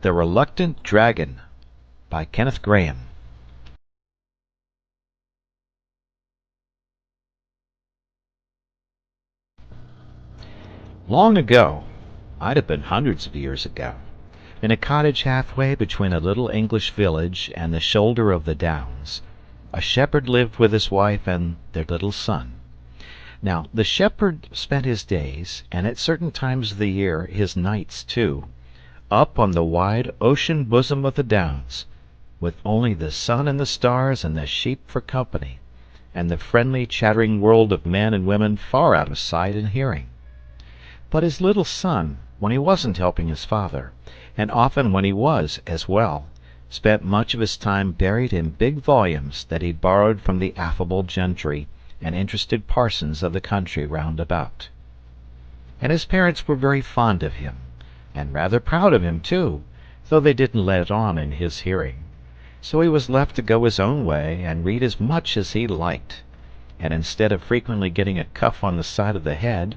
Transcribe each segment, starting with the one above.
The Reluctant Dragon by Kenneth Grahame. Long ago, I'd have been hundreds of years ago, in a cottage halfway between a little English village and the shoulder of the Downs, a shepherd lived with his wife and their little son. Now, the shepherd spent his days, and at certain times of the year his nights too, up on the wide ocean bosom of the Downs, with only the sun and the stars and the sheep for company, and the friendly chattering world of men and women far out of sight and hearing. But his little son, when he wasn't helping his father, and often when he was as well, spent much of his time buried in big volumes that he borrowed from the affable gentry and interested parsons of the country round about. And his parents were very fond of him, and rather proud of him too, though they didn't let it on in his hearing. So he was left to go his own way and read as much as he liked, and instead of frequently getting a cuff on the side of the head,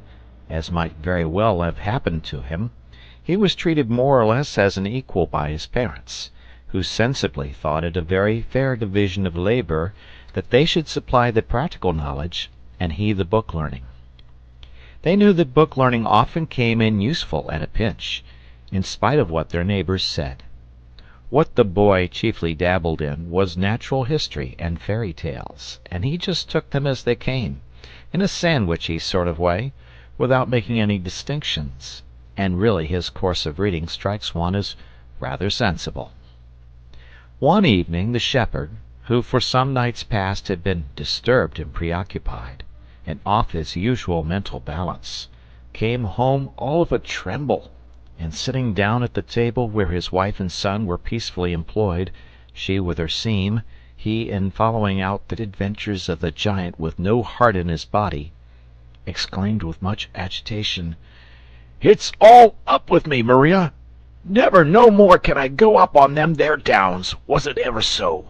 as might very well have happened to him, he was treated more or less as an equal by his parents, who sensibly thought it a very fair division of labour that they should supply the practical knowledge and he the book learning. They knew that book learning often came in useful at a pinch, in spite of what their neighbours said. What the boy chiefly dabbled in was natural history and fairy tales, and he just took them as they came, in a sandwichy sort of way, without making any distinctions, and really his course of reading strikes one as rather sensible. One evening the shepherd, who for some nights past had been disturbed and preoccupied, and off his usual mental balance, came home all of a tremble, and sitting down at the table where his wife and son were peacefully employed, she with her seam, he in following out the adventures of the giant with no heart in his body, exclaimed with much agitation, "It's all up with me, Maria! Never no more can I go up on them there Downs, was it ever so!"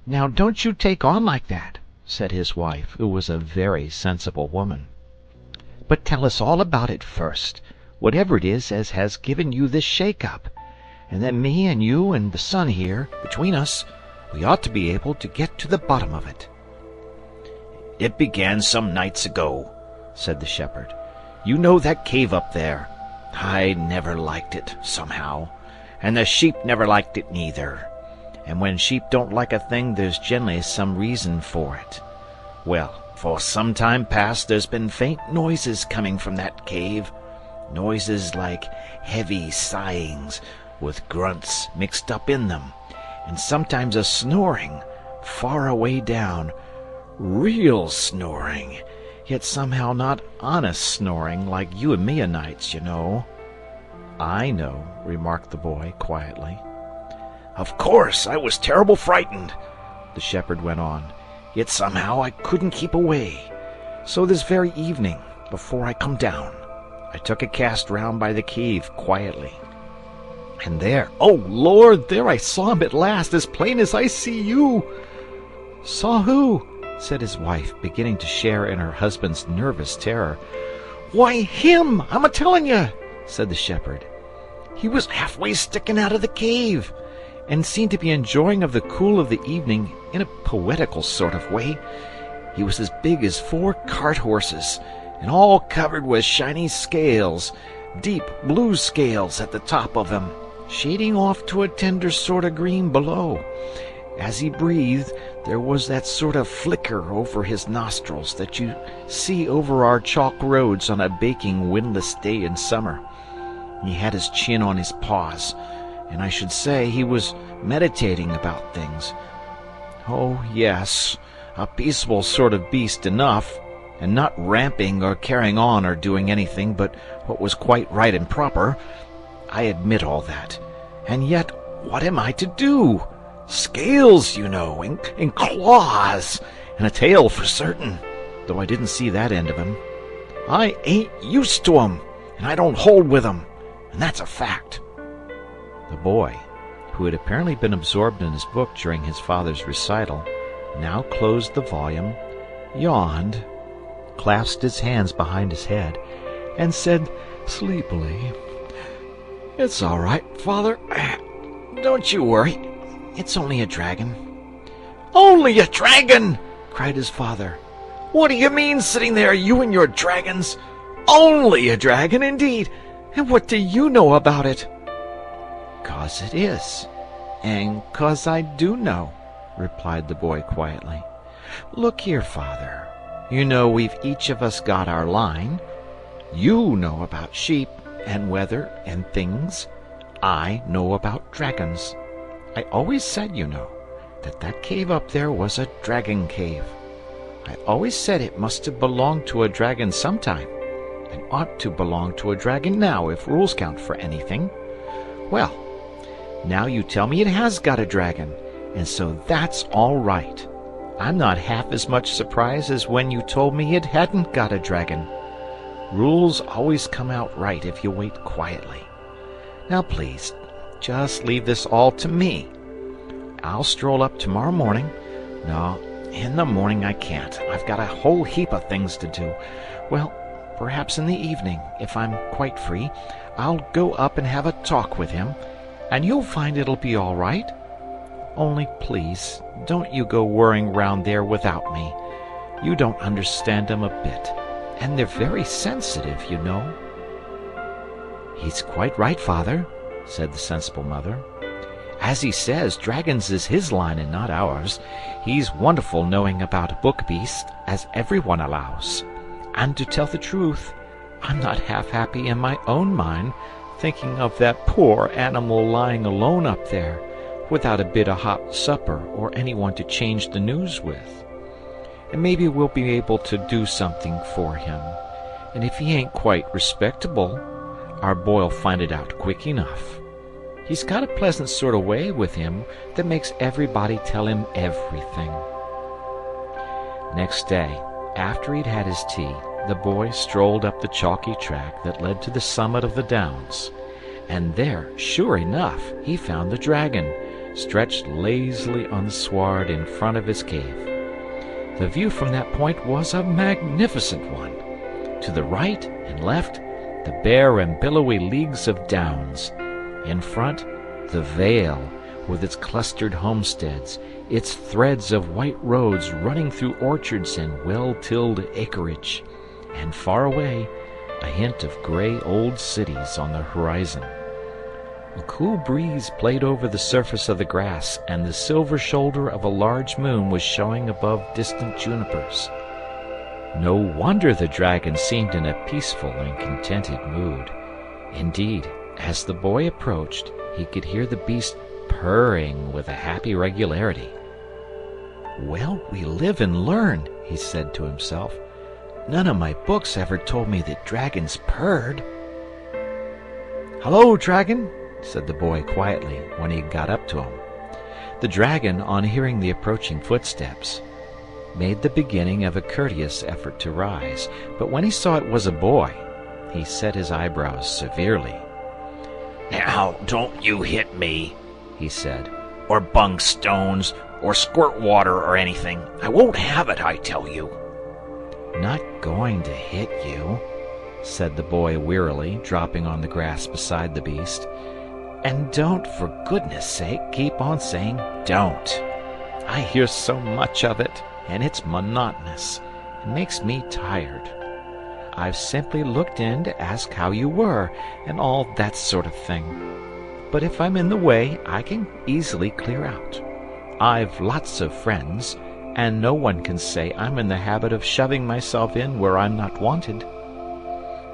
"Now don't you take on like that," said his wife, who was a very sensible woman, "but tell us all about it first, whatever it is as has given you this shake-up, and then me and you and the son here, between us, we ought to be able to get to the bottom of it." "It began some nights ago," said the shepherd. "You know that cave up there? I never liked it, somehow, and the sheep never liked it neither. And when sheep don't like a thing, there's generally some reason for it. Well, for some time past there's been faint noises coming from that cave, noises like heavy sighings, with grunts mixed up in them, and sometimes a snoring, far away down, real snoring, yet somehow not honest snoring like you and me o' nights, you know." "I know," remarked the boy quietly. "Of course I was terrible frightened," the shepherd went on, "yet somehow I couldn't keep away. So this very evening, before I come down, I took a cast round by the cave quietly. And there, oh Lord, there I saw him at last, as plain as I see you." "Saw who?" said his wife, beginning to share in her husband's nervous terror. "Why, him, I'm a-telling you," said the shepherd. "He was halfway sticking out of the cave, and seemed to be enjoying of the cool of the evening in a poetical sort of way. He was as big as 4 cart horses, and all covered with shiny scales, deep blue scales at the top of him, shading off to a tender sort of green below. As he breathed, there was that sort of flicker over his nostrils that you see over our chalk roads on a baking windless day in summer. He had his chin on his paws, and I should say he was meditating about things. Oh, yes, a peaceable sort of beast enough, and not ramping or carrying on or doing anything but what was quite right and proper. I admit all that. And yet, what am I to do? Scales, you know, and claws, and a tail for certain, though I didn't see that end of him. I ain't used to 'em, and I don't hold with 'em, and that's a fact." The boy, who had apparently been absorbed in his book during his father's recital, now closed the volume, yawned, clasped his hands behind his head, and said sleepily, It's all right, Father. Don't you worry. It's only a dragon. Only a dragon! Cried his father. What do you mean sitting there, you and your dragons? Only a dragon, indeed. And what do you know about it? 'Cause it is, and 'cause I do know, replied the boy quietly. Look here, Father. You know we've each of us got our line. You know about sheep and weather and things. I know about dragons. I always said, you know, that cave up there was a dragon cave. I always said it must have belonged to a dragon sometime, and ought to belong to a dragon now if rules count for anything. Well, now you tell me it has got a dragon, and so that's all right. I'm not half as much surprised as when you told me it hadn't got a dragon. Rules always come out right if you wait quietly. Now please, just leave this all to me. I'll stroll up tomorrow morning. No, in the morning I can't. I've got a whole heap of things to do. Well, perhaps in the evening, if I'm quite free, I'll go up and have a talk with him, and you'll find it'll be all right. Only please, don't you go worrying round there without me. You don't understand 'em a bit, and they're very sensitive, you know. He's quite right, Father, said the sensible mother. As he says, dragons is his line and not ours. He's wonderful knowing about book beasts, as everyone allows. And to tell the truth, I'm not half happy in my own mind, thinking of that poor animal lying alone up there, without a bit of hot supper or anyone to change the news with. And maybe we'll be able to do something for him. And if he ain't quite respectable, our boy'll find it out quick enough. He's got a pleasant sort of way with him that makes everybody tell him everything. Next day, after he'd had his tea, the boy strolled up the chalky track that led to the summit of the downs. And there, sure enough, he found the dragon, stretched lazily on the sward in front of his cave. The view from that point was a magnificent one. To the right and left, the bare and billowy leagues of downs. In front, the vale, with its clustered homesteads, its threads of white roads running through orchards and well-tilled acreage, and far away, a hint of gray old cities on the horizon. A cool breeze played over the surface of the grass, and the silver shoulder of a large moon was showing above distant junipers. No wonder the dragon seemed in a peaceful and contented mood. Indeed, as the boy approached, he could hear the beast purring with a happy regularity. Well, we live and learn, he said to himself. None of my books ever told me that dragons purred. Hello, dragon, said the boy quietly when he got up to him. The dragon, on hearing the approaching footsteps, made the beginning of a courteous effort to rise, but when he saw it was a boy, he set his eyebrows severely. Now, don't you hit me, he said, or bung stones, or squirt water or anything. I won't have it, I tell you. Not going to hit you, said the boy wearily, dropping on the grass beside the beast. And don't, for goodness sake, keep on saying don't. I hear so much of it, and it's monotonous. It makes me tired. I've simply looked in to ask how you were, and all that sort of thing. But if I'm in the way, I can easily clear out. I've lots of friends, and no one can say I'm in the habit of shoving myself in where I'm not wanted.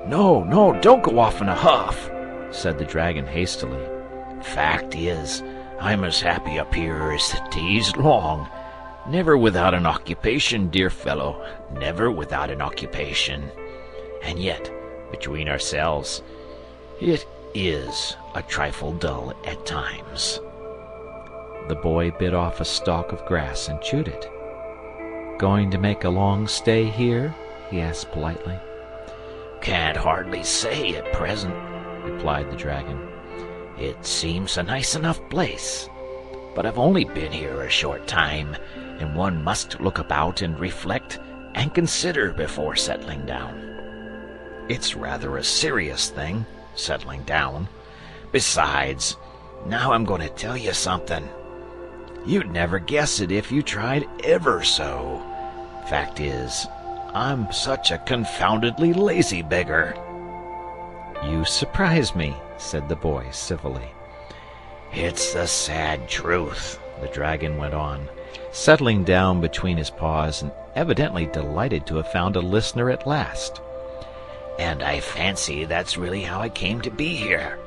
No, don't go off in a huff, said the dragon hastily. Fact is, I'm as happy up here as the day's long. Never without an occupation, dear fellow, never without an occupation. And yet, between ourselves, it is a trifle dull at times. The boy bit off a stalk of grass and chewed it. Going to make a long stay here? He asked politely. Can't hardly say at present, replied the dragon. It seems a nice enough place, but I've only been here a short time, and one must look about and reflect and consider before settling down. It's rather a serious thing, settling down, Besides, now I'm going to tell you something. You'd never guess it if you tried ever so. Fact is, I'm such a confoundedly lazy beggar." "You surprise me," said the boy civilly. "It's the sad truth," the dragon went on, settling down between his paws and evidently delighted to have found a listener at last. "And I fancy that's really how I came to be here.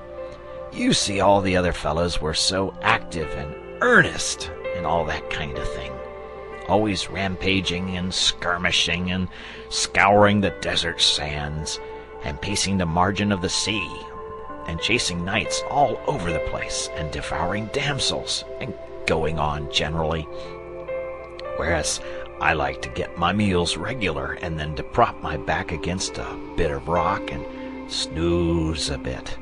You see, all the other fellows were so active and earnest and all that kind of thing, always rampaging and skirmishing and scouring the desert sands and pacing the margin of the sea and chasing knights all over the place and devouring damsels and going on generally. Whereas I like to get my meals regular and then to prop my back against a bit of rock and snooze a bit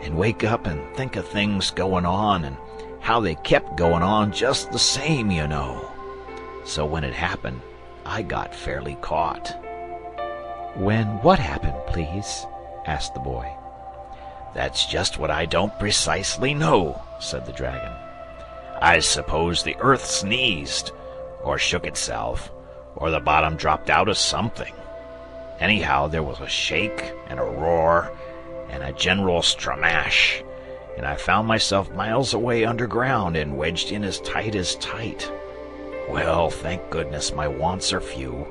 and wake up and think of things going on and how they kept going on just the same, you know. So when it happened, I got fairly caught." "When what happened, please?" asked the boy. "That's just what I don't precisely know," said the dragon. "I suppose the earth sneezed, or shook itself, or the bottom dropped out of something. Anyhow, there was a shake and a roar and a general stramash, and I found myself miles away underground and wedged in as tight. Well, thank goodness my wants are few,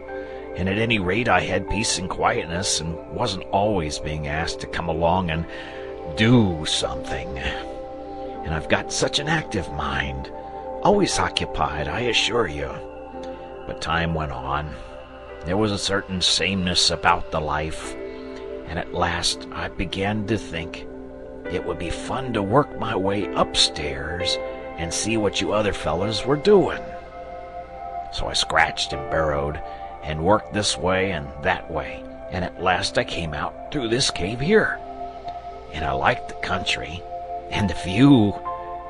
and at any rate I had peace and quietness and wasn't always being asked to come along and do something. And I've got such an active mind, always occupied, I assure you. But time went on. There was a certain sameness about the life, and at last I began to think it would be fun to work my way upstairs and see what you other fellows were doing. So I scratched and burrowed and worked this way and that way, and at last I came out through this cave here. And I liked the country and the view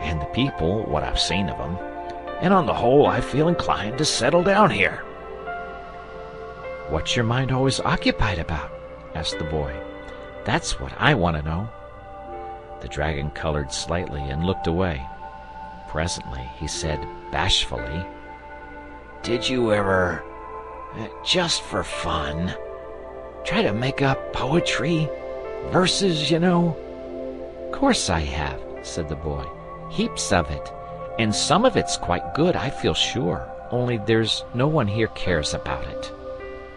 and the people, what I've seen of them, and on the whole I feel inclined to settle down here." "What's your mind always occupied about?" asked the boy. "That's what I want to know." The dragon colored slightly and looked away. Presently he said bashfully, "Did you ever, just for fun, try to make up poetry? Verses, you know?" "Course I have," said the boy. "Heaps of it. And some of it's quite good, I feel sure. Only there's no one here cares about it.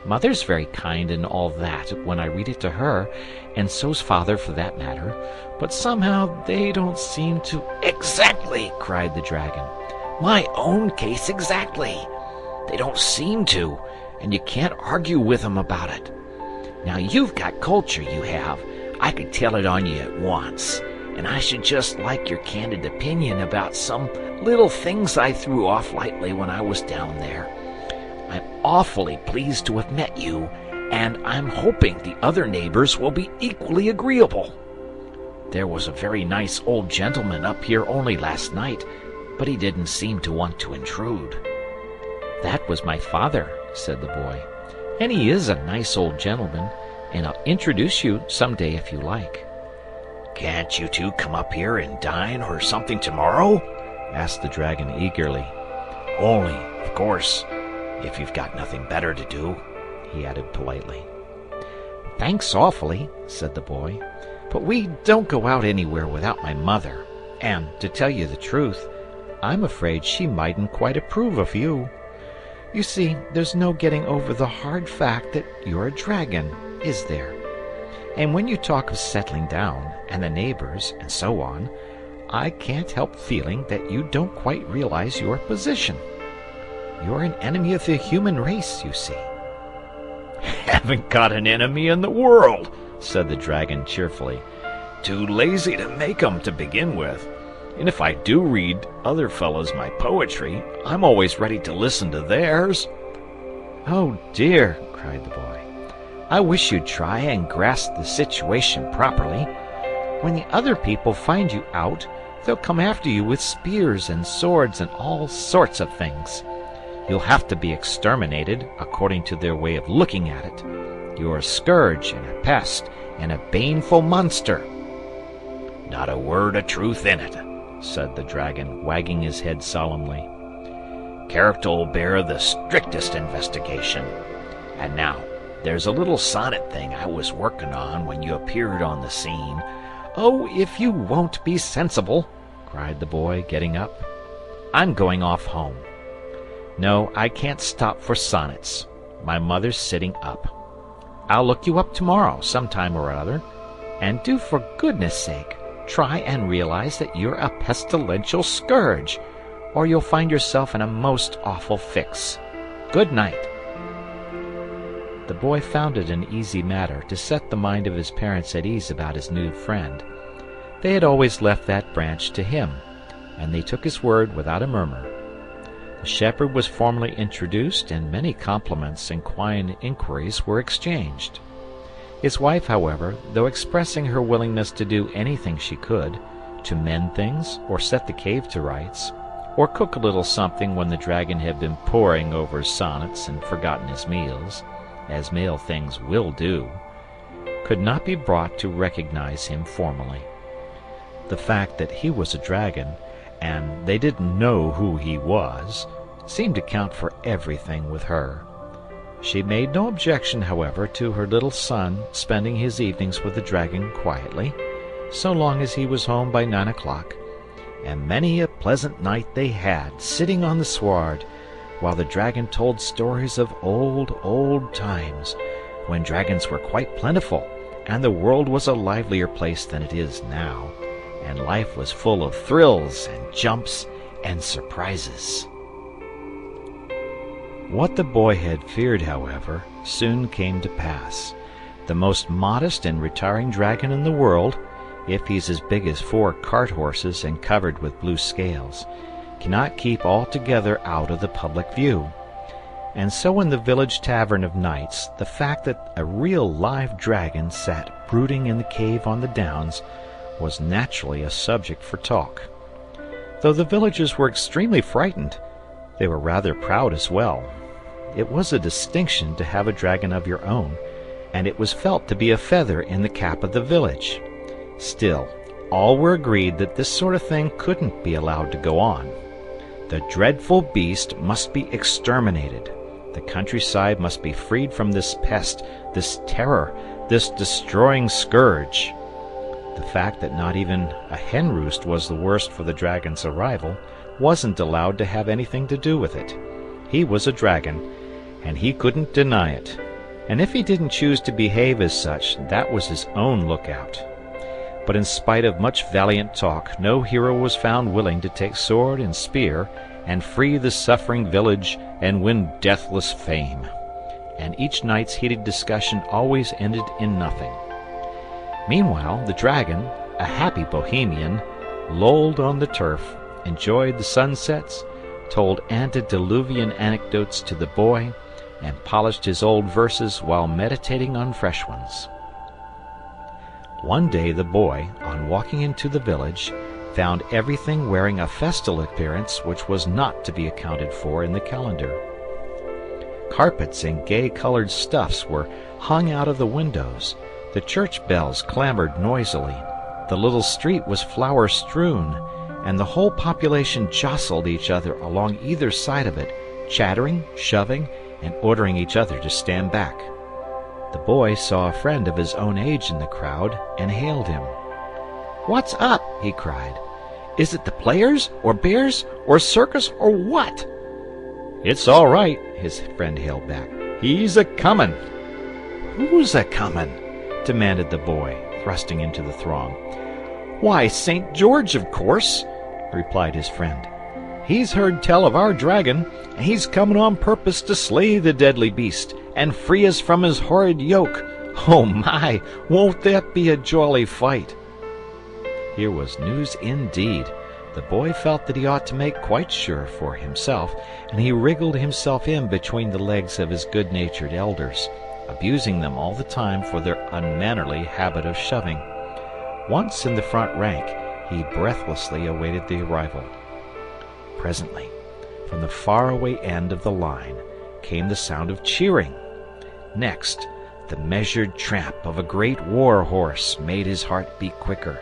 Mother's very kind and all that when I read it to her, and so's father for that matter. But somehow they don't seem to—" "Exactly!" cried the dragon. "My own case exactly. They don't seem to, and you can't argue with them about it. Now you've got culture, you have. I could tell it on you at once, and I should just like your candid opinion about some little things I threw off lightly when I was down there. I'm awfully pleased to have met you, and I'm hoping the other neighbors will be equally agreeable. There was a very nice old gentleman up here only last night, but he didn't seem to want to intrude." "That was my father," said the boy. "And he is a nice old gentleman, and I'll introduce you some day if you like." "Can't you two come up here and dine or something tomorrow?" asked the dragon eagerly. "Only, of course, if you've got nothing better to do," he added politely. "Thanks awfully," said the boy, "but we don't go out anywhere without my mother, and, to tell you the truth, I'm afraid she mightn't quite approve of you. You see, there's no getting over the hard fact that you're a dragon, is there? And when you talk of settling down, and the neighbors, and so on, I can't help feeling that you don't quite realize your position. You're an enemy of the human race, you see." "Haven't got an enemy in the world," said the dragon cheerfully. "Too lazy to make 'em to begin with. And if I do read other fellows my poetry, I'm always ready to listen to theirs." "Oh dear," cried the boy. "I wish you'd try and grasp the situation properly. When the other people find you out, they'll come after you with spears and swords and all sorts of things. You'll have to be exterminated, according to their way of looking at it. You're a scourge and a pest and a baneful monster." Not a word of truth in it," said the dragon, wagging his head solemnly. "Character'll bear the strictest investigation. And now, there's a little sonnet thing I was working on when you appeared on the scene." "Oh, if you won't be sensible!" cried the boy, getting up. "I'm going off home. No, I can't stop for sonnets. My mother's sitting up. I'll look you up tomorrow, sometime or other. And do, for goodness sake, try and realize that you're a pestilential scourge, or you'll find yourself in a most awful fix. Good night." The boy found it an easy matter to set the mind of his parents at ease about his new friend. They had always left that branch to him, and they took his word without a murmur. The shepherd was formally introduced, and many compliments and quiet inquiries were exchanged. His wife, however, though expressing her willingness to do anything she could, to mend things, or set the cave to rights, or cook a little something when the dragon had been poring over his sonnets and forgotten his meals, as male things will do, could not be brought to recognize him formally. The fact that he was a dragon, and they didn't know who he was, seemed to count for everything with her. She made no objection, however, to her little son spending his evenings with the dragon quietly, so long as he was home by 9 o'clock, and many a pleasant night they had, sitting on the sward, while the dragon told stories of old times, when dragons were quite plentiful, and the world was a livelier place than it is now, and life was full of thrills and jumps and surprises. What the boy had feared, however, soon came to pass. The most modest and retiring dragon in the world, if he's as big as 4 cart horses and covered with blue scales, cannot keep altogether out of the public view. And so in the village tavern of nights, the fact that a real live dragon sat brooding in the cave on the downs was naturally a subject for talk. Though the villagers were extremely frightened, they were rather proud as well. It was a distinction to have a dragon of your own, and it was felt to be a feather in the cap of the village. Still, all were agreed that this sort of thing couldn't be allowed to go on. The dreadful beast must be exterminated. The countryside must be freed from this pest, this terror, this destroying scourge. The fact that not even a hen roost was the worst for the dragon's arrival wasn't allowed to have anything to do with it. He was a dragon, and he couldn't deny it. And if he didn't choose to behave as such, that was his own lookout. But in spite of much valiant talk, no hero was found willing to take sword and spear and free the suffering village and win deathless fame. And each night's heated discussion always ended in nothing. Meanwhile, the dragon, a happy bohemian, lolled on the turf, enjoyed the sunsets, told antediluvian anecdotes to the boy, and polished his old verses while meditating on fresh ones. One day the boy, on walking into the village, found everything wearing a festal appearance which was not to be accounted for in the calendar. Carpets and gay-colored stuffs were hung out of the windows, the church bells clamored noisily, the little street was flower-strewn, and the whole population jostled each other along either side of it, chattering, shoving, and ordering each other to stand back. The boy saw a friend of his own age in the crowd and hailed him. "What's up?" he cried. "Is it the players, or bears, or circus, or what?" "It's all right," his friend hailed back. "He's a-comin'." "Who's a-comin'?" demanded the boy, thrusting into the throng. "Why, St. George, of course," replied his friend. "He's heard tell of our dragon, and he's coming on purpose to slay the deadly beast and free us from his horrid yoke. Oh my, won't that be a jolly fight!" Here was news indeed. The boy felt that he ought to make quite sure for himself, and he wriggled himself in between the legs of his good-natured elders, abusing them all the time for their unmannerly habit of shoving. Once in the front rank, he breathlessly awaited the arrival. Presently, from the faraway end of the line, came the sound of cheering. Next, the measured tramp of a great war horse made his heart beat quicker.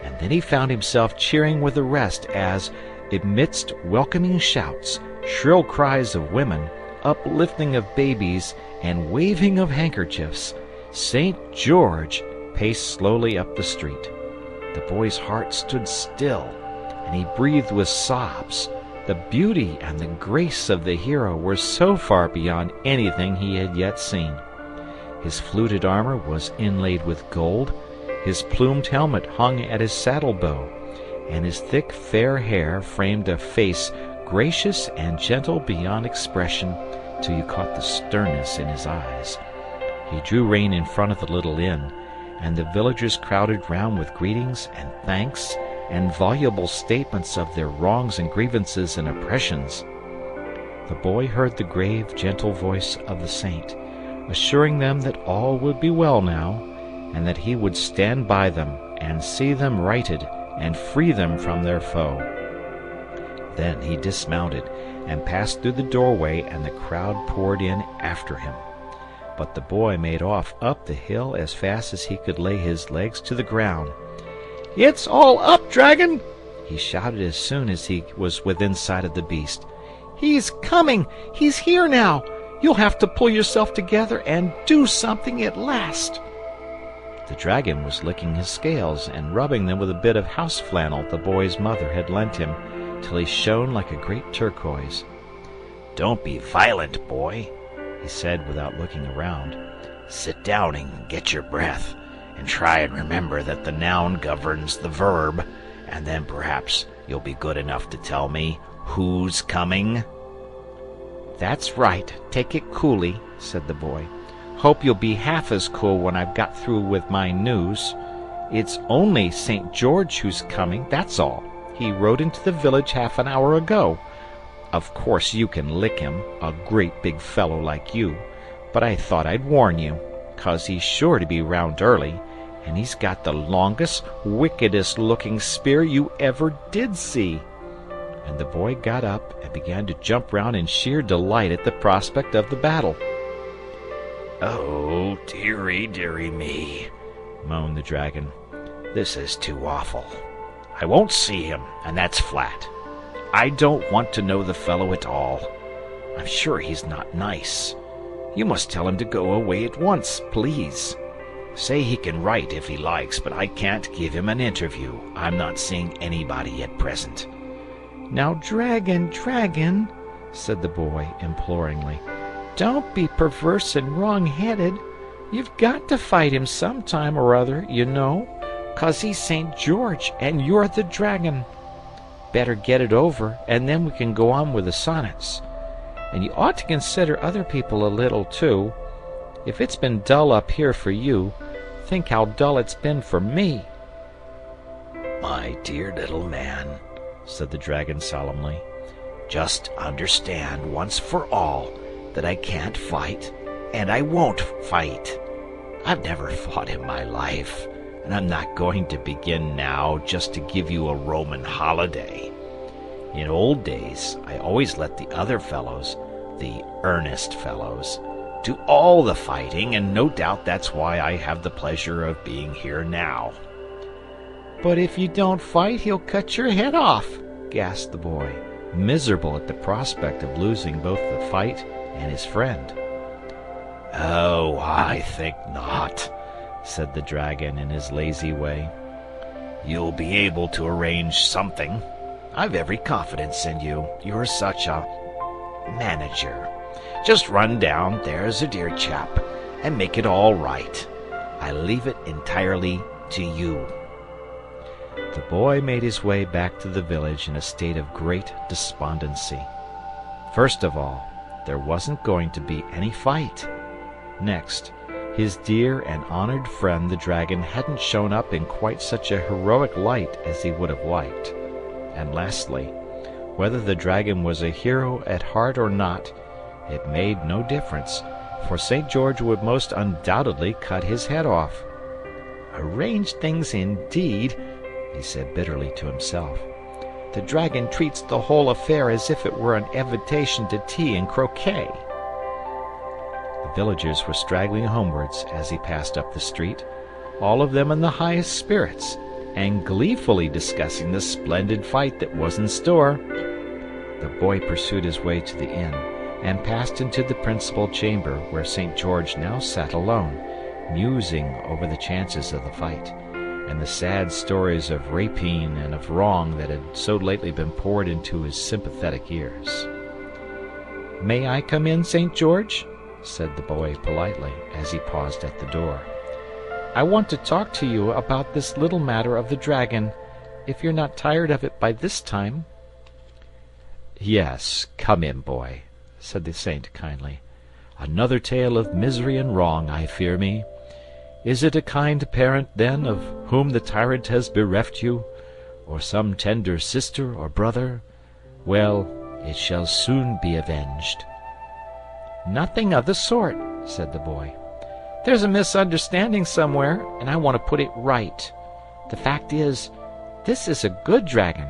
and then he found himself cheering with the rest as, amidst welcoming shouts, shrill cries of women, uplifting of babies, and waving of handkerchiefs, St. George paced slowly up the street. The boy's heart stood still, and he breathed with sobs. The beauty and the grace of the hero were so far beyond anything he had yet seen. His fluted armor was inlaid with gold, his plumed helmet hung at his saddle bow, and his thick fair hair framed a face gracious and gentle beyond expression till you caught the sternness in his eyes. He drew rein in front of the little inn, and the villagers crowded round with greetings and thanks and voluble statements of their wrongs and grievances and oppressions. The boy heard the grave, gentle voice of the saint, assuring them that all would be well now, and that he would stand by them and see them righted and free them from their foe. Then he dismounted and passed through the doorway, and the crowd poured in after him. But the boy made off up the hill as fast as he could lay his legs to the ground. "It's all up, dragon!" he shouted as soon as he was within sight of the beast. "He's coming! He's here now! You'll have to pull yourself together and do something at last!" The dragon was licking his scales and rubbing them with a bit of house flannel the boy's mother had lent him, till he shone like a great turquoise. "Don't be violent, boy," he said without looking around. "Sit down and get your breath, and try and remember that the noun governs the verb, and then perhaps you'll be good enough to tell me who's coming." "That's right. Take it coolly," said the boy. "Hope you'll be half as cool when I've got through with my news. It's only St. George who's coming, that's all. He rode into the village half an hour ago. Of course you can lick him, a great big fellow like you, but I thought I'd warn you, 'cause he's sure to be round early, and he's got the longest, wickedest-looking spear you ever did see." And the boy got up and began to jump round in sheer delight at the prospect of the battle. "Oh, dearie, dearie me," moaned the dragon. "This is too awful. I won't see him, and that's flat. I don't want to know the fellow at all. I'm sure he's not nice. You must tell him to go away at once, please. Say he can write if he likes, but I can't give him an interview. I'm not seeing anybody at present." "Now, dragon, dragon," said the boy imploringly, "don't be perverse and wrong-headed. You've got to fight him some time or other, you know, 'cause he's St. George and you're the dragon. Better get it over, and then we can go on with the sonnets. And you ought to consider other people a little, too. If it's been dull up here for you, think how dull it's been for me." "My dear little man," said the dragon solemnly, "just understand once for all that I can't fight, and I won't fight. I've never fought in my life, and I'm not going to begin now just to give you a Roman holiday. In old days, I always let the other fellows, the earnest fellows, do all the fighting, and no doubt that's why I have the pleasure of being here now." "But if you don't fight, he'll cut your head off," gasped the boy, miserable at the prospect of losing both the fight and his friend. "Oh, I think not," said the dragon in his lazy way. "You'll be able to arrange something. I've every confidence in you. You're such a manager. Just run down, there's a dear chap, and make it all right. I leave it entirely to you." The boy made his way back to the village in a state of great despondency. First of all, there wasn't going to be any fight. Next, his dear and honored friend the dragon hadn't shown up in quite such a heroic light as he would have liked. And lastly, whether the dragon was a hero at heart or not, it made no difference, for St. George would most undoubtedly cut his head off. "Arrange things indeed," he said bitterly to himself. "The dragon treats the whole affair as if it were an invitation to tea and croquet." The villagers were straggling homewards as he passed up the street, all of them in the highest spirits, and gleefully discussing the splendid fight that was in store. The boy pursued his way to the inn, and passed into the principal chamber, where St. George now sat alone, musing over the chances of the fight, and the sad stories of rapine and of wrong that had so lately been poured into his sympathetic ears. "May I come in, St. George?" said the boy politely, as he paused at the door. "I want to talk to you about this little matter of the dragon, if you're not tired of it by this time." "Yes, come in, boy," said the saint kindly. "Another tale of misery and wrong, I fear me. Is it a kind parent, then, of whom the tyrant has bereft you, or some tender sister or brother? Well, it shall soon be avenged." "Nothing of the sort," said the boy. "There's a misunderstanding somewhere, and I want to put it right. The fact is, this is a good dragon."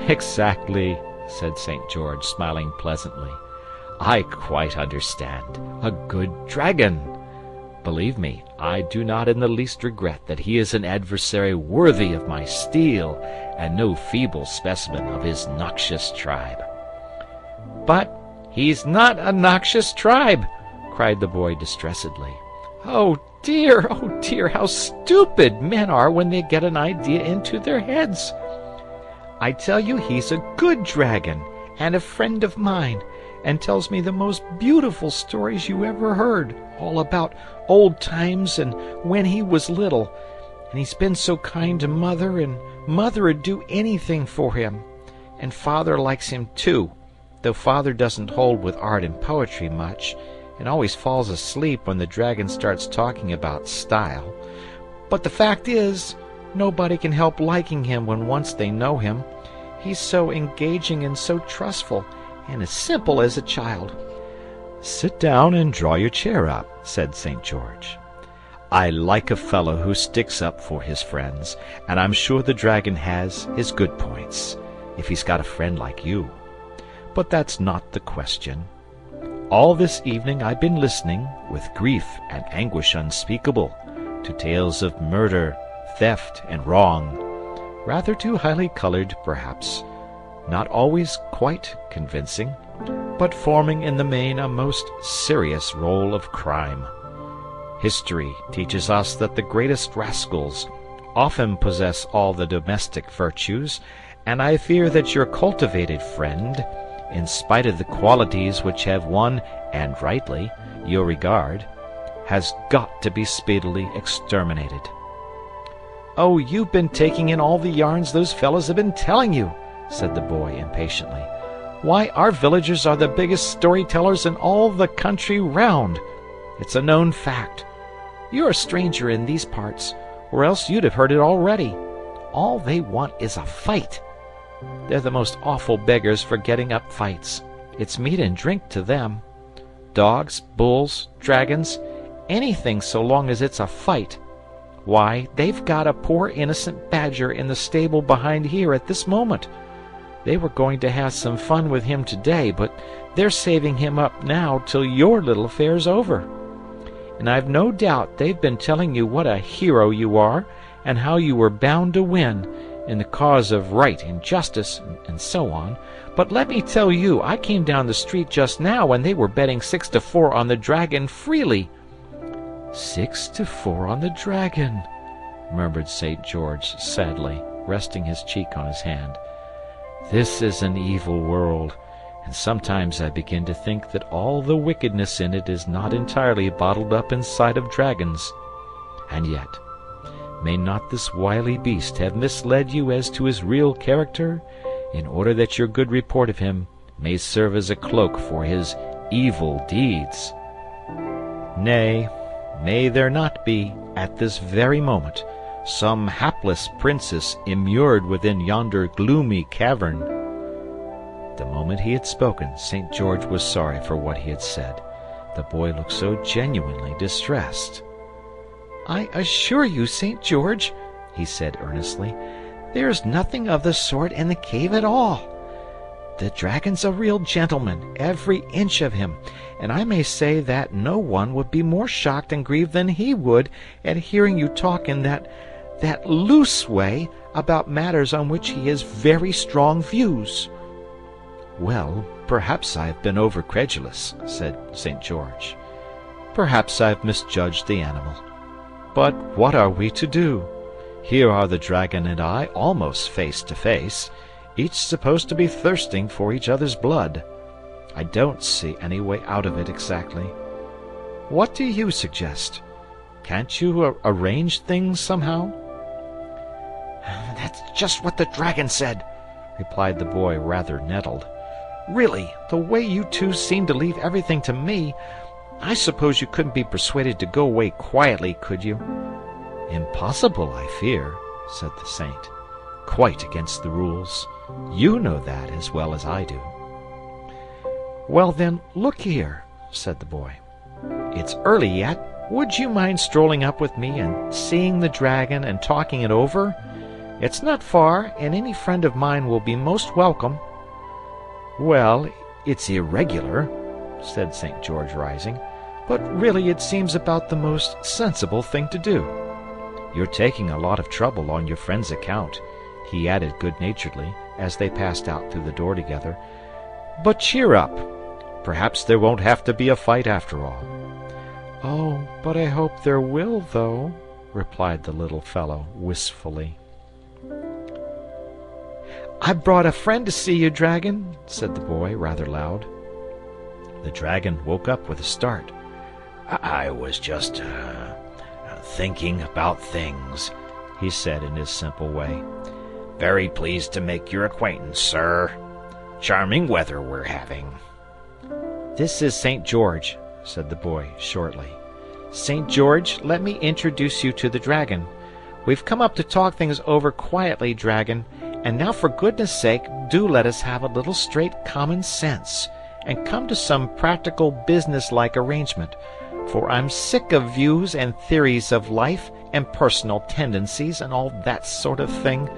"Exactly," said St. George, smiling pleasantly. "I quite understand. A good dragon. Believe me, I do not in the least regret that he is an adversary worthy of my steel, and no feeble specimen of his noxious tribe." "But he's not a noxious tribe!" cried the boy distressedly. Oh dear, how stupid men are when they get an idea into their heads. I tell you, he's a good dragon, and a friend of mine, and tells me the most beautiful stories you ever heard, all about old times and when he was little. And he's been so kind to Mother, and Mother would do anything for him. And Father likes him too, though Father doesn't hold with art and poetry much, and always falls asleep when the dragon starts talking about style. But the fact is, nobody can help liking him when once they know him. He's so engaging and so trustful, and as simple as a child. "Sit down and draw your chair up," said St. George. "I like a fellow who sticks up for his friends, and I'm sure the dragon has his good points, if he's got a friend like you. But that's not the question. All this evening I've been listening, with grief and anguish unspeakable, to tales of murder, theft, and wrong, rather too highly colored, perhaps, not always quite convincing, but forming in the main a most serious role of crime. History teaches us that the greatest rascals often possess all the domestic virtues, and I fear that your cultivated friend, in spite of the qualities which have won, and rightly, your regard, has got to be speedily exterminated." "Oh, you've been taking in all the yarns those fellows have been telling you," said the boy impatiently. "Why, our villagers are the biggest storytellers in all the country round. It's a known fact. You're a stranger in these parts, or else you'd have heard it already. All they want is a fight. They're the most awful beggars for getting up fights. It's meat and drink to them. Dogs, bulls, dragons, anything so long as it's a fight. Why, they've got a poor innocent badger in the stable behind here at this moment. They were going to have some fun with him today, but they're saving him up now till your little affair's over. And I've no doubt they've been telling you what a hero you are, and how you were bound to win, in the cause of right and justice, and so on. But let me tell you, I came down the street just now, and they were betting 6-4 on the dragon freely." 6-4 on the dragon," murmured St. George sadly, resting his cheek on his hand. "This is an evil world, and sometimes I begin to think that all the wickedness in it is not entirely bottled up inside of dragons. And yet, may not this wily beast have misled you as to his real character, in order that your good report of him may serve as a cloak for his evil deeds?" "Nay, may there not be, at this very moment, some hapless princess immured within yonder gloomy cavern?" The moment he had spoken, St. George was sorry for what he had said. The boy looked so genuinely distressed. "I assure you, St. George," he said earnestly, "there's nothing of the sort in the cave at all. The dragon's a real gentleman, every inch of him, and I may say that no one would be more shocked and grieved than he would at hearing you talk in that that loose way about matters on which he has very strong views." "Well, perhaps I have been over-credulous," said St. George. "Perhaps I've misjudged the animal. But what are we to do? Here are the dragon and I almost face to face, each supposed to be thirsting for each other's blood. I don't see any way out of it exactly. What do you suggest? Can't you arrange things somehow?" "That's just what the dragon said," replied the boy, rather nettled. "Really, the way you two seem to leave everything to me, I suppose you couldn't be persuaded to go away quietly, could you?" "Impossible, I fear," said the saint. "Quite against the rules. You know that as well as I do." "Well then, look here," said the boy. "It's early yet. Would you mind strolling up with me and seeing the dragon and talking it over? It's not far, and any friend of mine will be most welcome." "Well, it's irregular," said St. George, rising, "but really it seems about the most sensible thing to do." "You're taking a lot of trouble on your friend's account," he added good-naturedly, as they passed out through the door together. "But cheer up. Perhaps there won't have to be a fight after all." "Oh, but I hope there will, though," replied the little fellow wistfully. "I've brought a friend to see you, dragon," said the boy, rather loud. The dragon woke up with a start. "I was just thinking about things," he said in his simple way. "Very pleased to make your acquaintance, sir. Charming weather we're having." "This is St. George," said the boy shortly. "St. George, let me introduce you to the dragon. We've come up to talk things over quietly, dragon, and now for goodness sake do let us have a little straight common sense, and come to some practical business-like arrangement, for I'm sick of views and theories of life and personal tendencies and all that sort of thing.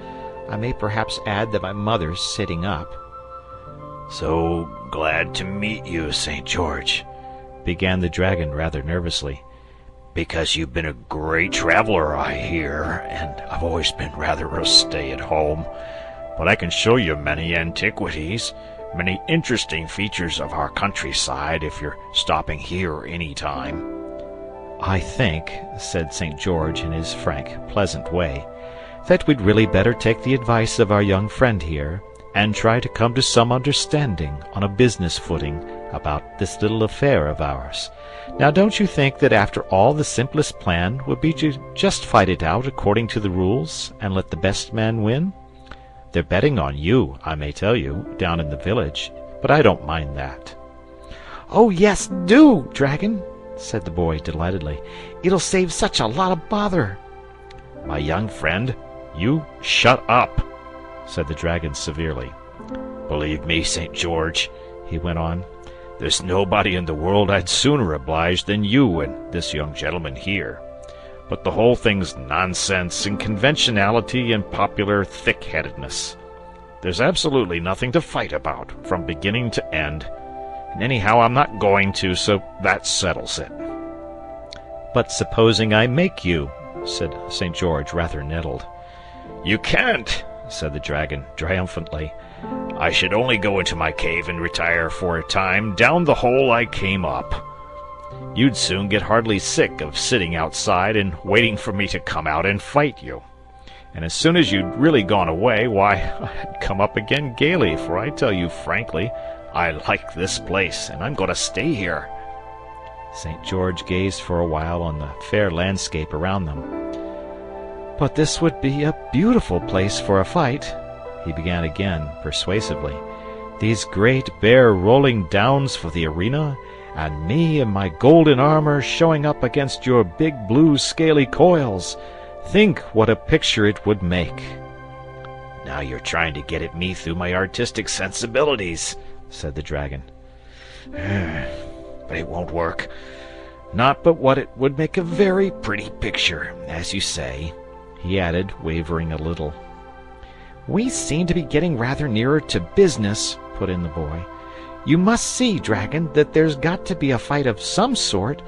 I may perhaps add that my mother's sitting up." "So glad to meet you, St. George," began the dragon rather nervously. "Because you've been a great traveler, I hear, and I've always been rather a stay-at-home. But I can show you many antiquities, many interesting features of our countryside if you're stopping here any time." "I think," said St. George in his frank, pleasant way, "that we'd really better take the advice of our young friend here, and try to come to some understanding on a business footing about this little affair of ours. Now don't you think that after all the simplest plan would be to just fight it out according to the rules, and let the best man win? They're betting on you, I may tell you, down in the village, but I don't mind that." "Oh yes, do, dragon," said the boy delightedly. "It'll save such a lot of bother." "My young friend, you shut up," said the dragon severely. "Believe me, St. George," he went on, "there's nobody in the world I'd sooner oblige than you and this young gentleman here. But the whole thing's nonsense and conventionality and popular thick-headedness. There's absolutely nothing to fight about, from beginning to end. And anyhow, I'm not going to, so that settles it." "But supposing I make you?" said St. George, rather nettled. "You can't," said the dragon triumphantly. "I should only go into my cave and retire for a time down the hole I came up. You'd soon get heartily sick of sitting outside and waiting for me to come out and fight you. And as soon as you'd really gone away, why, I'd come up again gaily, for I tell you frankly, I like this place, and I'm going to stay here." St. George gazed for a while on the fair landscape around them. "But this would be a beautiful place for a fight," he began again, persuasively. "These great bare rolling downs for the arena, and me in my golden armor showing up against your big blue scaly coils. Think what a picture it would make." "Now you're trying to get at me through my artistic sensibilities," said the dragon. "But it won't work. Not but what it would make a very pretty picture, as you say," he added, wavering a little. "We seem to be getting rather nearer to business," put in the boy. "You must see, dragon, that there's got to be a fight of some sort,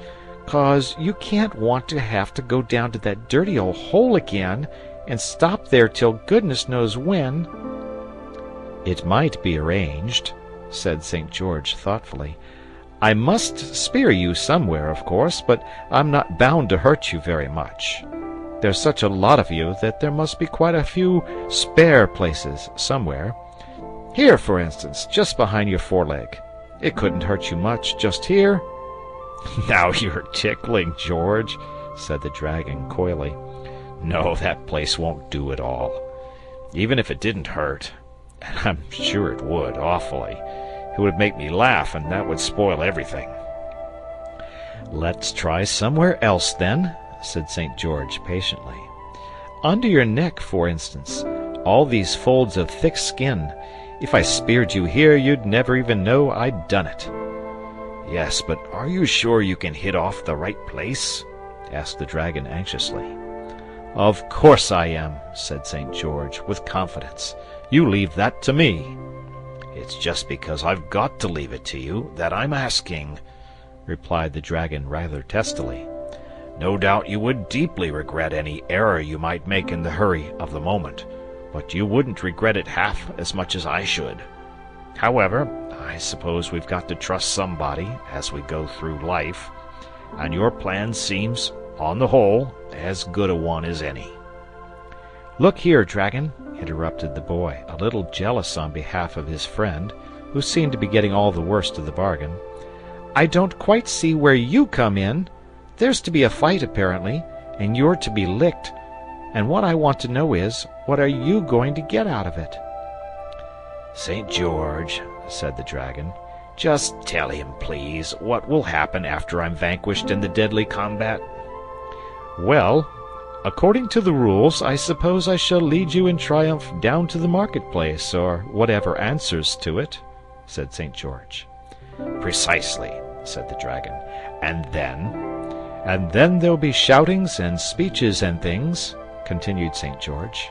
'cause you can't want to have to go down to that dirty old hole again and stop there till goodness knows when." "It might be arranged," said St. George thoughtfully. "I must spear you somewhere, of course, but I'm not bound to hurt you very much. There's such a lot of you that there must be quite a few spare places somewhere. Here, for instance, just behind your foreleg. It couldn't hurt you much, just here." "Now you're tickling, George," said the dragon coyly. "No, that place won't do at all. Even if it didn't hurt, and I'm sure it would, awfully, it would make me laugh, and that would spoil everything." "Let's try somewhere else, then," said St. George patiently. "Under your neck, for instance. All these folds of thick skin. If I speared you here, you'd never even know I'd done it." "Yes, but are you sure you can hit off the right place?" asked the dragon anxiously. "Of course I am," said St. George, with confidence. "You leave that to me." "It's just because I've got to leave it to you that I'm asking," replied the dragon rather testily. "No doubt you would deeply regret any error you might make in the hurry of the moment, but you wouldn't regret it half as much as I should. However, I suppose we've got to trust somebody as we go through life, and your plan seems, on the whole, as good a one as any." "Look here, dragon," interrupted the boy, a little jealous on behalf of his friend, who seemed to be getting all the worst of the bargain. "I don't quite see where you come in. There's to be a fight, apparently, and you're to be licked. And what I want to know is, what are you going to get out of it?" "St. George," said the dragon, "just tell him, please, what will happen after I'm vanquished in the deadly combat." "Well, according to the rules, I suppose I shall lead you in triumph down to the marketplace, or whatever answers to it," said St. George. "Precisely," said the dragon. "And then?" "And then there'll be shoutings and speeches and things," continued St. George,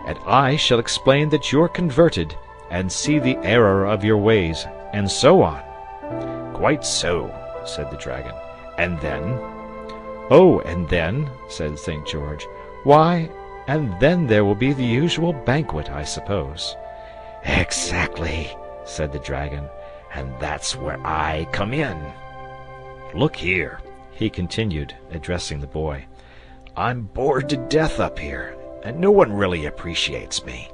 "and I shall explain that you're converted, and see the error of your ways, and so on." "Quite so," said the dragon. "And then?" "Oh, and then," said St. George, "why, and then there will be the usual banquet, I suppose." "Exactly," said the dragon, "and that's where I come in. Look here," he continued, addressing the boy, "I'm bored to death up here, and no one really appreciates me.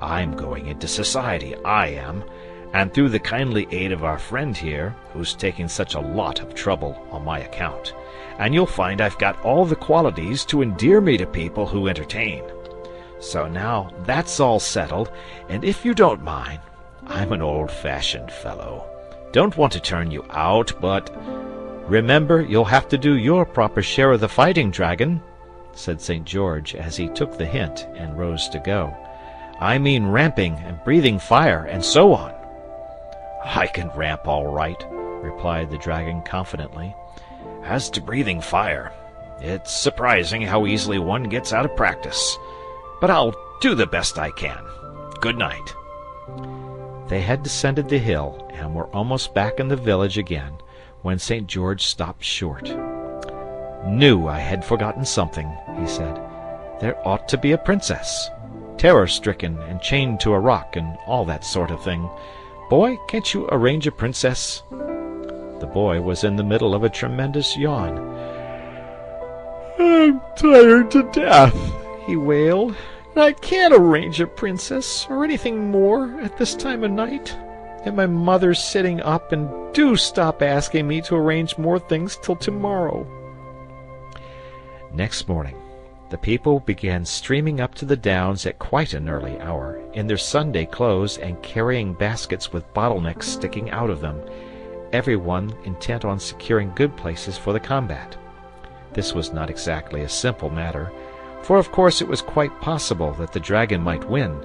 I'm going into society, I am, and through the kindly aid of our friend here, who's taking such a lot of trouble on my account, and you'll find I've got all the qualities to endear me to people who entertain. So now that's all settled, and if you don't mind, I'm an old-fashioned fellow. Don't want to turn you out, but—" "Remember, you'll have to do your proper share of the fighting, dragon," said St. George as he took the hint and rose to go. "I mean ramping and breathing fire and so on." "I can ramp all right," replied the dragon confidently. "As to breathing fire, it's surprising how easily one gets out of practice. But I'll do the best I can. Good night." They had descended the hill and were almost back in the village again when St. George stopped short. "Knew I had forgotten something," he said. "There ought to be a princess, terror-stricken and chained to a rock and all that sort of thing. Boy, can't you arrange a princess?" The boy was in the middle of a tremendous yawn. "I'm tired to death," he wailed, "and I can't arrange a princess or anything more at this time of night. And my mother's sitting up, and do stop asking me to arrange more things till tomorrow." Next morning, the people began streaming up to the downs at quite an early hour, in their Sunday clothes and carrying baskets with bottlenecks sticking out of them, everyone intent on securing good places for the combat. This was not exactly a simple matter, for of course it was quite possible that the dragon might win,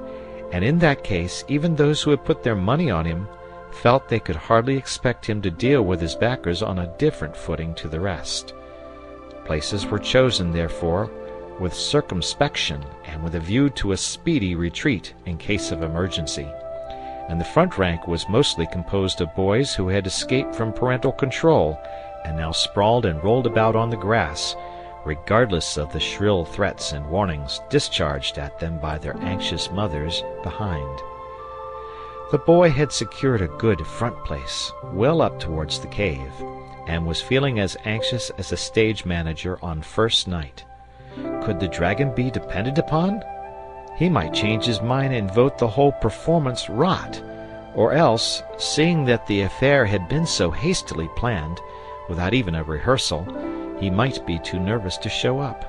and in that case even those who had put their money on him felt they could hardly expect him to deal with his backers on a different footing to the rest. Places were chosen, therefore, with circumspection and with a view to a speedy retreat in case of emergency, and the front rank was mostly composed of boys who had escaped from parental control and now sprawled and rolled about on the grass, regardless of the shrill threats and warnings discharged at them by their anxious mothers behind. The boy had secured a good front place, well up towards the cave, and was feeling as anxious as a stage manager on first night. Could the dragon be depended upon? He might change his mind and vote the whole performance rot, or else, seeing that the affair had been so hastily planned, without even a rehearsal, he might be too nervous to show up.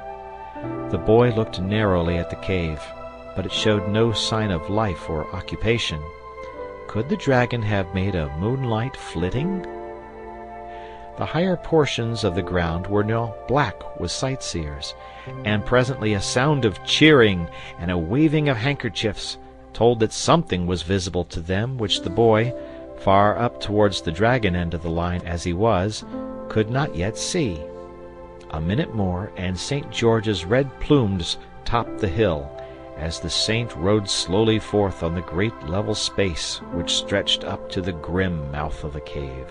The boy looked narrowly at the cave, but it showed no sign of life or occupation. Could the dragon have made a moonlight flitting? The higher portions of the ground were now black with sightseers, and presently a sound of cheering and a waving of handkerchiefs told that something was visible to them which the boy, far up towards the dragon end of the line as he was, could not yet see. A minute more, and St. George's red plumes topped the hill, as the saint rode slowly forth on the great level space which stretched up to the grim mouth of the cave.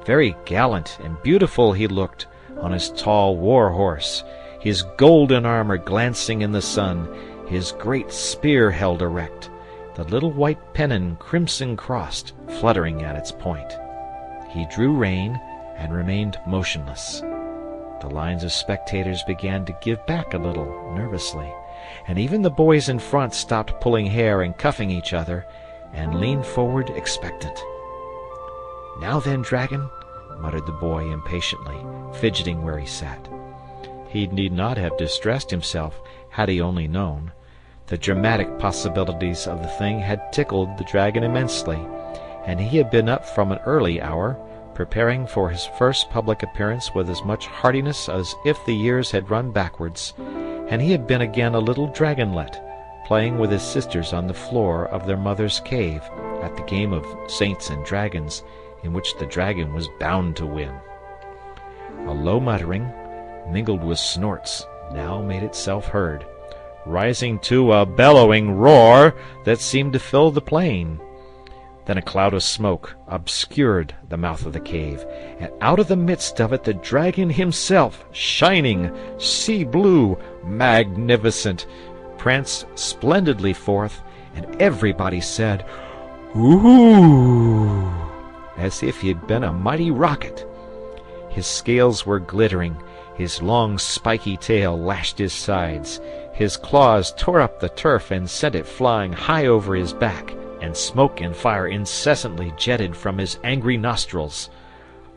Very gallant and beautiful he looked on his tall war horse, his golden armor glancing in the sun, his great spear held erect, the little white pennon crimson-crossed fluttering at its point. He drew rein and remained motionless. The lines of spectators began to give back a little, nervously, and even the boys in front stopped pulling hair and cuffing each other, and leaned forward expectant. "Now then, dragon," muttered the boy impatiently, fidgeting where he sat. He need not have distressed himself had he only known. The dramatic possibilities of the thing had tickled the dragon immensely, and he had been up from an early hour, preparing for his first public appearance with as much heartiness as if the years had run backwards, and he had been again a little dragonlet, playing with his sisters on the floor of their mother's cave at the game of saints and dragons, in which the dragon was bound to win. A low muttering, mingled with snorts, now made itself heard, rising to a bellowing roar that seemed to fill the plain. Then a cloud of smoke obscured the mouth of the cave, and out of the midst of it the dragon himself, shining, sea-blue, magnificent, pranced splendidly forth, and everybody said, "Ooh!" as if he had been a mighty rocket. His scales were glittering, his long spiky tail lashed his sides, his claws tore up the turf and sent it flying high over his back, and smoke and fire incessantly jetted from his angry nostrils.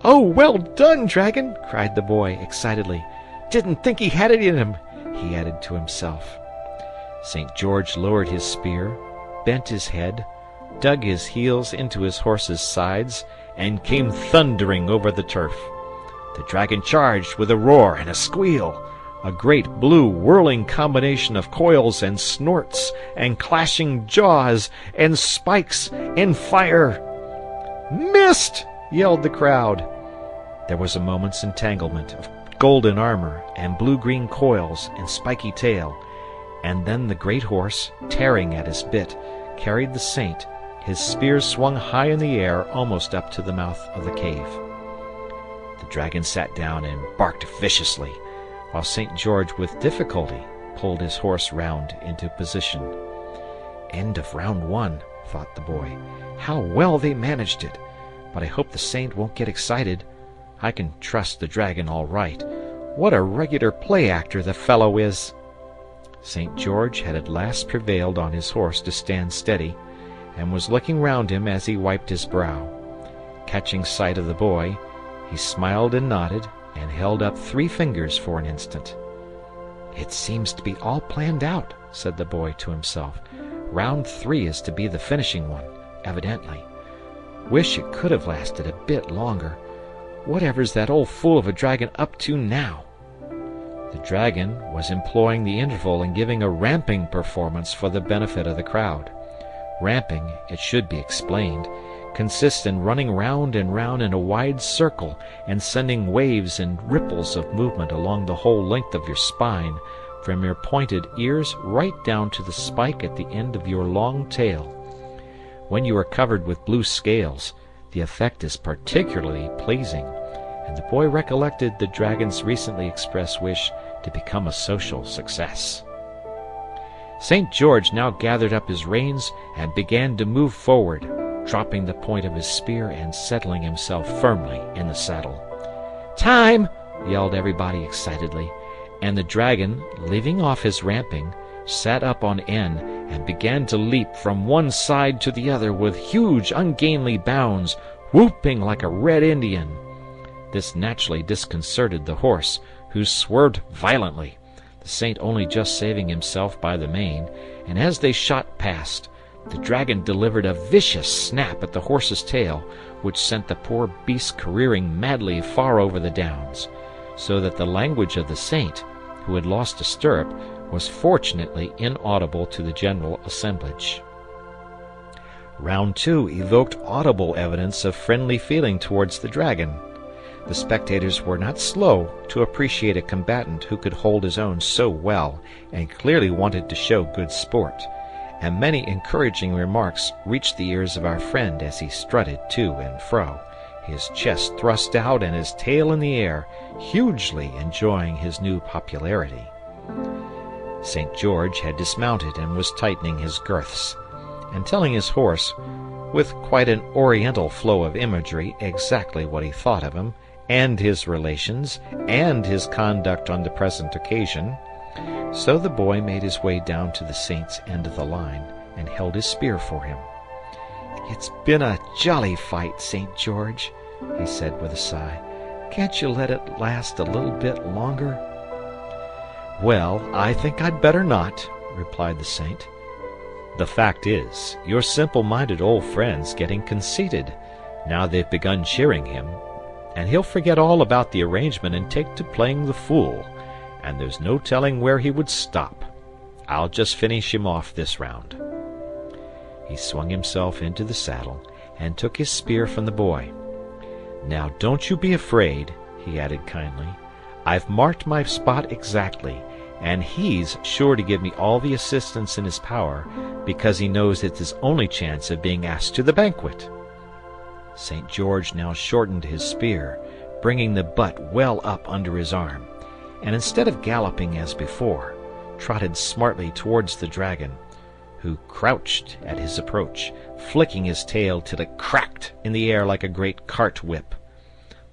"Oh, well done, dragon!" cried the boy excitedly. "Didn't think he had it in him," he added to himself. St. George lowered his spear, bent his head, dug his heels into his horse's sides, and came thundering over the turf. The dragon charged with a roar and a squeal, a great blue whirling combination of coils and snorts and clashing jaws and spikes and fire. "Missed!" yelled the crowd. There was a moment's entanglement of golden armor and blue-green coils and spiky tail, and then the great horse, tearing at his bit, carried the saint, his spear swung high in the air almost up to the mouth of the cave. The dragon sat down and barked viciously, while St. George with difficulty pulled his horse round into position. "End of round 1, thought the boy. "How well they managed it! But I hope the saint won't get excited. I can trust the dragon all right. What a regular play-actor the fellow is!" St. George had at last prevailed on his horse to stand steady, and was looking round him as he wiped his brow. Catching sight of the boy, he smiled and nodded, and held up 3 fingers for an instant. "It seems to be all planned out," said the boy to himself. "Round 3 is to be the finishing one, evidently. Wish it could have lasted a bit longer. Whatever's that old fool of a dragon up to now?" The dragon was employing the interval in giving a ramping performance for the benefit of the crowd. Ramping, it should be explained, consists in running round and round in a wide circle and sending waves and ripples of movement along the whole length of your spine, from your pointed ears right down to the spike at the end of your long tail. When you are covered with blue scales, the effect is particularly pleasing, and the boy recollected the dragon's recently expressed wish to become a social success. St. George now gathered up his reins and began to move forward, dropping the point of his spear and settling himself firmly in the saddle. "Time!" yelled everybody excitedly, and the dragon, leaving off his ramping, sat up on end and began to leap from one side to the other with huge ungainly bounds, whooping like a red Indian. This naturally disconcerted the horse, who swerved violently, the saint only just saving himself by the mane, and as they shot past, the dragon delivered a vicious snap at the horse's tail, which sent the poor beast careering madly far over the downs, so that the language of the saint, who had lost a stirrup, was fortunately inaudible to the general assemblage. Round 2 evoked audible evidence of friendly feeling towards the dragon. The spectators were not slow to appreciate a combatant who could hold his own so well and clearly wanted to show good sport, and many encouraging remarks reached the ears of our friend as he strutted to and fro, his chest thrust out and his tail in the air, hugely enjoying his new popularity. St. George had dismounted and was tightening his girths, and telling his horse, with quite an oriental flow of imagery, exactly what he thought of him, and his relations, and his conduct on the present occasion. So the boy made his way down to the saint's end of the line, and held his spear for him. "It's been a jolly fight, St. George," he said with a sigh. "Can't you let it last a little bit longer?" "Well, I think I'd better not," replied the saint. "The fact is, your simple-minded old friend's getting conceited, now they've begun cheering him, and he'll forget all about the arrangement and take to playing the fool, and there's no telling where he would stop. I'll just finish him off this round." He swung himself into the saddle and took his spear from the boy. "Now don't you be afraid," he added kindly. "I've marked my spot exactly, and he's sure to give me all the assistance in his power, because he knows it's his only chance of being asked to the banquet." St. George now shortened his spear, bringing the butt well up under his arm, and instead of galloping as before, trotted smartly towards the dragon, who crouched at his approach, flicking his tail till it cracked in the air like a great cart whip.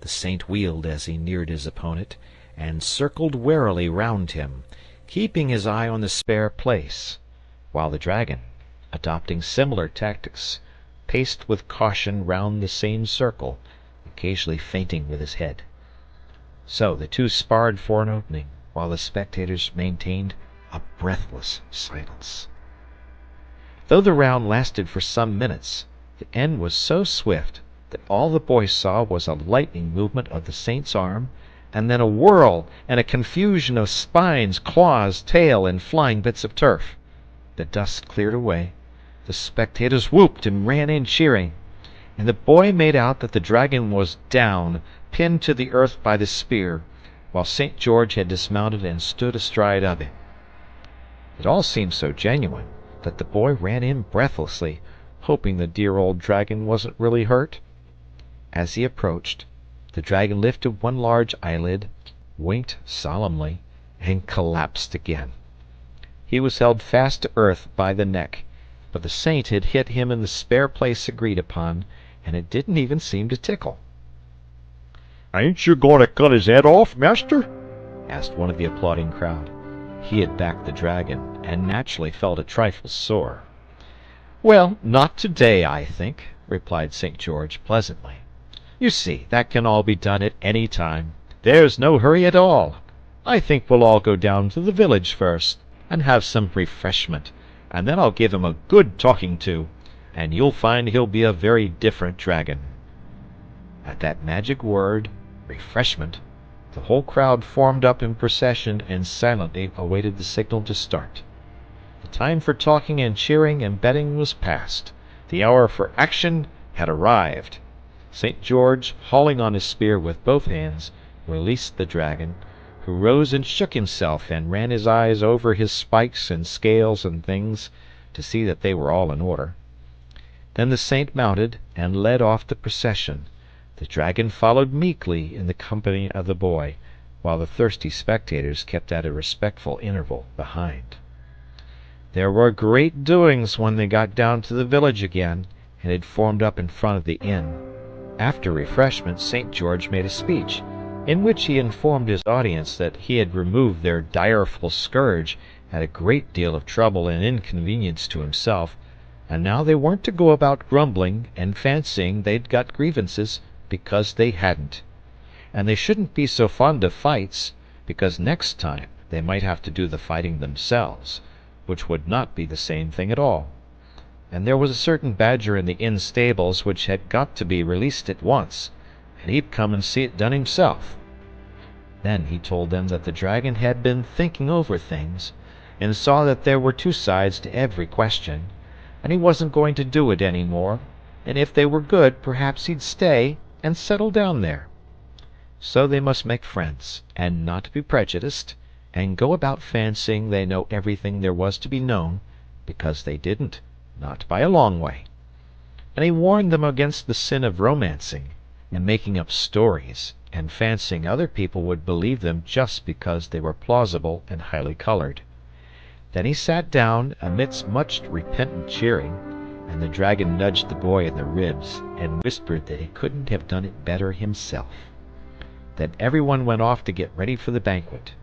The saint wheeled as he neared his opponent, and circled warily round him, keeping his eye on the spare place, while the dragon, adopting similar tactics, paced with caution round the same circle, occasionally feinting with his head. So the two sparred for an opening, while the spectators maintained a breathless silence. Though the round lasted for some minutes, the end was so swift that all the boy saw was a lightning movement of the saint's arm, and then a whirl and a confusion of spines, claws, tail, and flying bits of turf. The dust cleared away, the spectators whooped and ran in cheering, and the boy made out that the dragon was down, pinned to the earth by the spear, while St. George had dismounted and stood astride of him. It all seemed so genuine that the boy ran in breathlessly, hoping the dear old dragon wasn't really hurt. As he approached, the dragon lifted one large eyelid, winked solemnly, and collapsed again. He was held fast to earth by the neck, but the saint had hit him in the spare place agreed upon, and it didn't even seem to tickle. "Ain't you going to cut his head off, master?" asked one of the applauding crowd. He had backed the dragon, and naturally felt a trifle sore. "Well, not today, I think," replied St. George pleasantly. "You see, that can all be done at any time. There's no hurry at all. I think we'll all go down to the village first, and have some refreshment, and then I'll give him a good talking to, and you'll find he'll be a very different dragon." At that magic word, refreshment, the whole crowd formed up in procession and silently awaited the signal to start. The time for talking and cheering and betting was past. The hour for action had arrived. St. George, hauling on his spear with both hands, released the dragon, who rose and shook himself and ran his eyes over his spikes and scales and things to see that they were all in order. Then the saint mounted and led off the procession, The dragon followed meekly in the company of the boy, while the thirsty spectators kept at a respectful interval behind. There were great doings when they got down to the village again, and had formed up in front of the inn. After refreshment, St. George made a speech, in which he informed his audience that he had removed their direful scourge at a great deal of trouble and inconvenience to himself, and now they weren't to go about grumbling and fancying they'd got grievances, because they hadn't. And they shouldn't be so fond of fights, because next time they might have to do the fighting themselves, which would not be the same thing at all. And there was a certain badger in the inn stables which had got to be released at once, and he'd come and see it done himself. Then he told them that the dragon had been thinking over things, and saw that there were two sides to every question, and he wasn't going to do it any more, and if they were good perhaps he'd stay and settle down there. So they must make friends, and not be prejudiced, and go about fancying they know everything there was to be known, because they didn't, not by a long way. And he warned them against the sin of romancing, and making up stories, and fancying other people would believe them just because they were plausible and highly colored. Then he sat down amidst much repentant cheering, and the dragon nudged the boy in the ribs, and whispered that he couldn't have done it better himself. Then everyone went off to get ready for the banquet.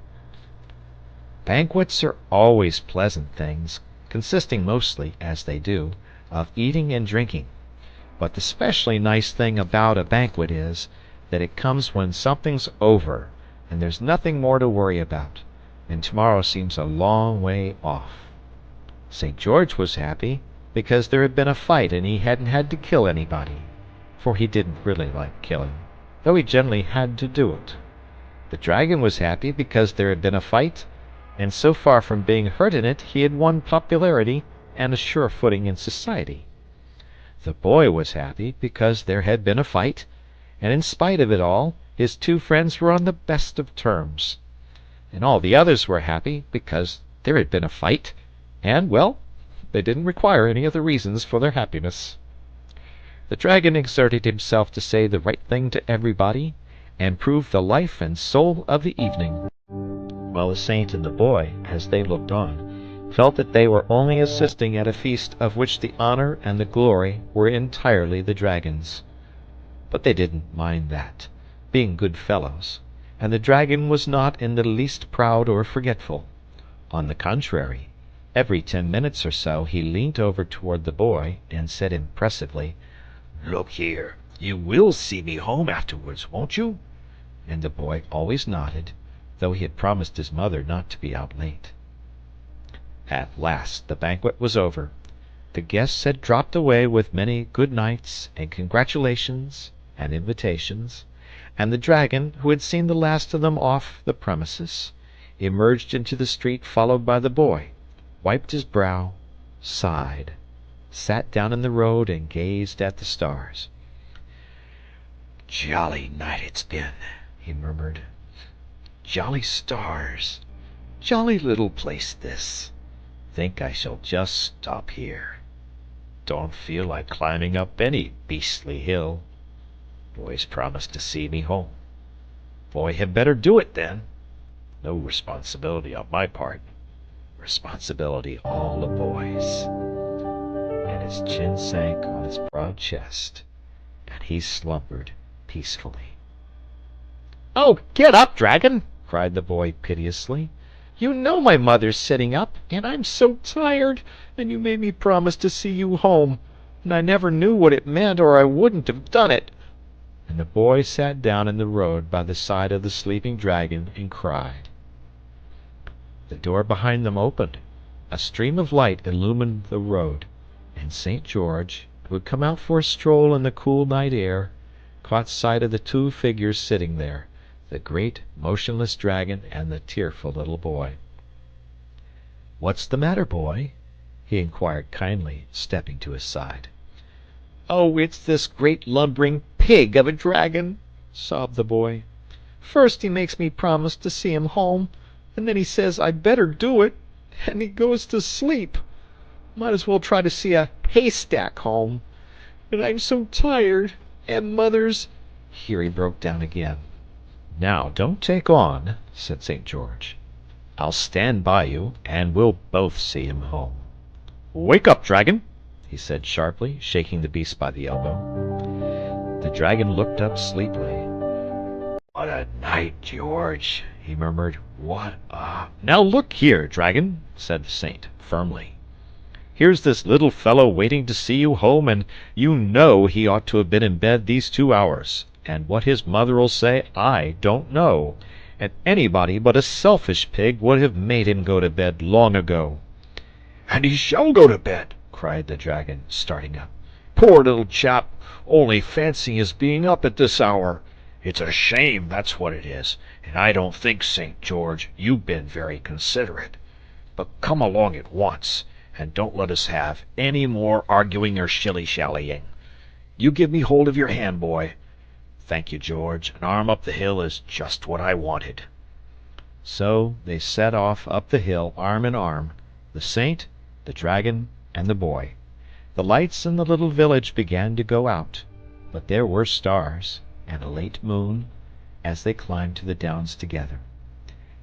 Banquets are always pleasant things, consisting mostly, as they do, of eating and drinking. But the specially nice thing about a banquet is that it comes when something's over, and there's nothing more to worry about, and tomorrow seems a long way off. St. George was happy because there had been a fight and he hadn't had to kill anybody, for he didn't really like killing, though he generally had to do it. The dragon was happy because there had been a fight, and so far from being hurt in it, he had won popularity and a sure footing in society. The boy was happy because there had been a fight, and in spite of it all, his two friends were on the best of terms. And all the others were happy because there had been a fight, and, well, they didn't require any other reasons for their happiness. The dragon exerted himself to say the right thing to everybody, and prove the life and soul of the evening, while the saint and the boy, as they looked on, felt that they were only assisting at a feast of which the honor and the glory were entirely the dragon's. But they didn't mind that, being good fellows, and the dragon was not in the least proud or forgetful. On the contrary, every 10 minutes or so he leant over toward the boy and said impressively, "Look here, you will see me home afterwards, won't you?" And the boy always nodded, though he had promised his mother not to be out late. At last the banquet was over. The guests had dropped away with many good nights and congratulations and invitations, and the dragon, who had seen the last of them off the premises, emerged into the street followed by the boy, wiped his brow, sighed, sat down in the road and gazed at the stars. "Jolly night it's been," he murmured. "Jolly stars. Jolly little place this. Think I shall just stop here. Don't feel like climbing up any beastly hill. Boy's promised to see me home. Boy had better do it then. No responsibility on my part. Responsibility all the boys." And his chin sank on his broad chest, and he slumbered peacefully. "Oh, get up, dragon!" cried the boy piteously. "You know my mother's sitting up, and I'm so tired, and you made me promise to see you home, and I never knew what it meant, or I wouldn't have done it." And the boy sat down in the road by the side of the sleeping dragon and cried. The door behind them opened. A stream of light illumined the road, and St. George, who had come out for a stroll in the cool night air, caught sight of the two figures sitting there, the great motionless dragon and the tearful little boy. "What's the matter, boy?" he inquired kindly, stepping to his side. "Oh, it's this great lumbering pig of a dragon," sobbed the boy. "First he makes me promise to see him home, and then he says I'd better do it, and he goes to sleep. Might as well try to see a haystack home. And I'm so tired, and Here he broke down again. "Now, don't take on," said St. George. "I'll stand by you, and we'll both see him home. Wake up, dragon!" he said sharply, shaking the beast by the elbow. The dragon looked up sleepily. What a night, George, he murmured. What a... "Now look here, dragon," said the saint, firmly. "Here's this little fellow waiting to see you home, and you know he ought to have been in bed these 2 hours. And what his mother'll say I don't know, and anybody but a selfish pig would have made him go to bed long ago." And he shall go to bed, cried the dragon, starting up. Poor little chap, only fancy his being up at this hour. It's a shame, that's what it is, and I don't think, St. George, you've been very considerate. But come along at once, and don't let us have any more arguing or shilly-shallying. You give me hold of your hand, boy. Thank you, George. An arm up the hill is just what I wanted. So they set off up the hill arm in arm, the saint, the dragon, and the boy. The lights in the little village began to go out, but there were stars and a late moon as they climbed to the downs together.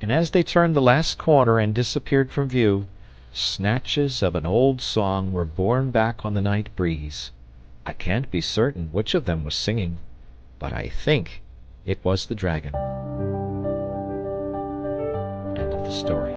And as they turned the last corner and disappeared from view, snatches of an old song were borne back on the night breeze. I can't be certain which of them was singing, but I think it was the dragon. End of the story.